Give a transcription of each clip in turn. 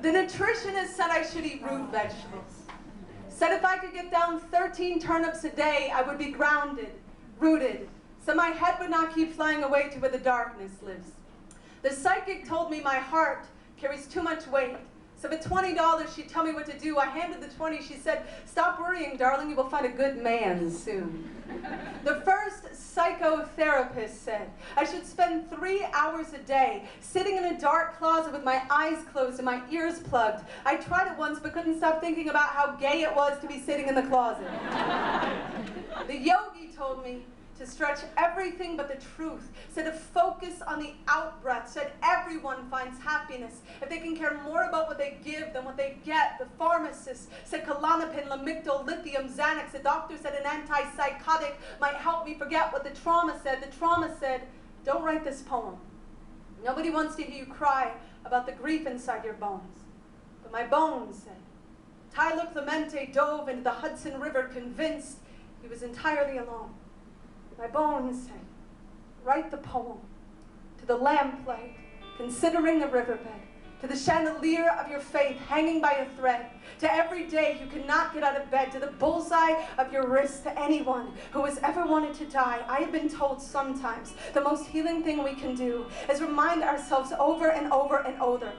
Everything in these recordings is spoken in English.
The nutritionist said I should eat root vegetables. Said if I could get down 13 turnips a day, I would be grounded, rooted, so my head would not keep flying away to where the darkness lives. The psychic told me my heart carries too much weight. So for $20, she'd tell me what to do. I handed the 20. She said, stop worrying, darling. You will find a good man soon. The first psychotherapist said I should spend 3 hours a day sitting in a dark closet with my eyes closed and my ears plugged. I tried it once but couldn't stop thinking about how gay it was to be sitting in the closet. The yogi told me to stretch everything but the truth, said to focus on the out-breath, said everyone finds happiness if they can care more about what they give than what they get. The pharmacist said Klonopin, Lamictal, lithium, Xanax. The doctor said an antipsychotic might help me forget what the trauma said. The trauma said, don't write this poem. Nobody wants to hear you cry about the grief inside your bones. But my bones said, Tyler Clemente dove into the Hudson River convinced he was entirely alone. My bones say, write the poem. To the lamplight, considering the riverbed, to the chandelier of your faith hanging by a thread, to every day you cannot get out of bed, to the bullseye of your wrist, to anyone who has ever wanted to die. I have been told sometimes the most healing thing we can do is remind ourselves over and over and over.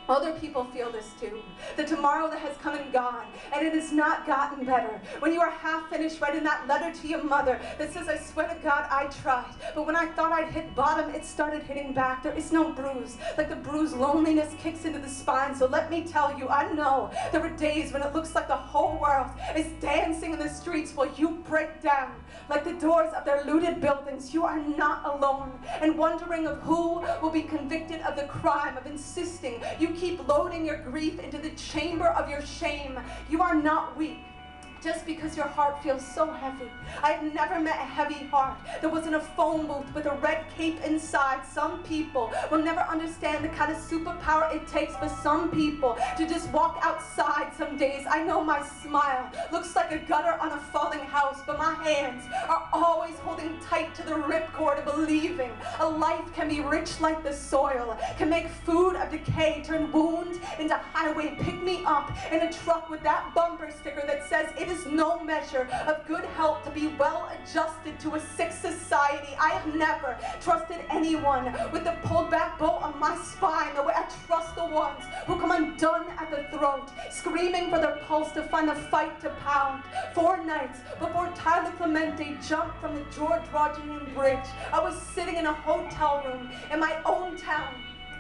Other people feel this too. The tomorrow that has come and gone, and it has not gotten better. When you are half finished writing that letter to your mother that says, I swear to God I tried, but when I thought I'd hit bottom, it started hitting back. There is no bruise. Like the bruise, loneliness kicks into the spine. So let me tell you, I know there were days when it looks like the whole world is dancing in the streets while you break down. Like the doors of their looted buildings, you are not alone. And wondering of who will be convicted of the crime of insisting you keep loading your grief into the chamber of your shame. You are not weak just because your heart feels so heavy. I have never met a heavy heart that wasn't a phone booth with a red cape inside. Some people will never understand the kind of superpower it takes for some people to just walk outside some days. I know my smile looks like a gutter on a falling house, but my hands are always holding tight to the ripcord of believing a life can be rich like the soil, can make food of decay turn wound into highway. Pick me up in a truck with that bumper sticker that says it is no measure of good health to be well adjusted to a sick society. I have never trusted anyone with the pulled back bow on my spine the way I trust the ones who come undone at the throat, screaming for their pulse to find the fight to pound. 4 nights before Tyler Clemente jumped from the George Washington Bridge, I was sitting in a hotel room in my own town,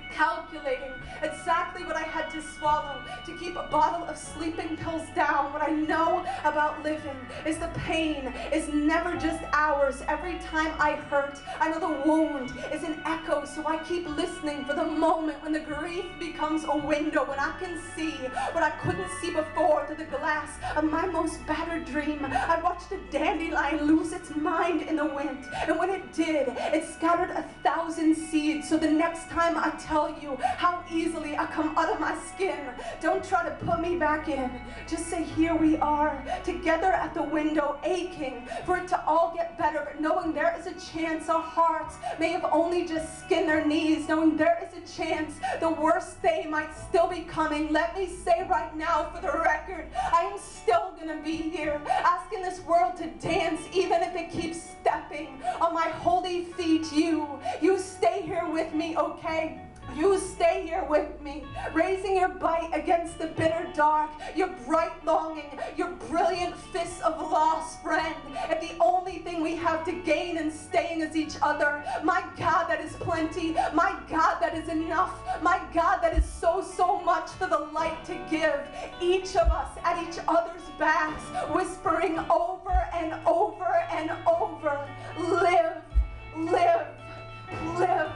calculating exactly what I had to swallow to keep a bottle of sleeping pills down. What I know about living is the pain is never just ours. Every time I hurt, I know the wound is an echo, so I keep listening for the moment when the grief becomes a window, when I can see what I couldn't see before through the glass of my most battered dream. I watched a dandelion lose its mind in the wind, and when it did, it scattered 1,000 seeds. So the next time I tell you how easily I come out of my skin, don't try to put me back in. Just say, here we are, together at the window, aching for it to all get better, but knowing there is a chance our hearts may have only just skinned their knees, knowing there is a chance the worst day might still be coming. Let me say right now, for the record, I am still gonna be here, asking this world to dance, even if it keeps stepping on my holy feet. You stay here with me, okay? You stay here with me, raising your bite against the bitter dark, your bright longing, your brilliant fists of loss, friend. If the only thing we have to gain in staying is each other, my God, that is plenty. My God, that is enough. My God, that is so, so much for the light to give. Each of us at each other's backs, whispering over and over and over, live, live, live.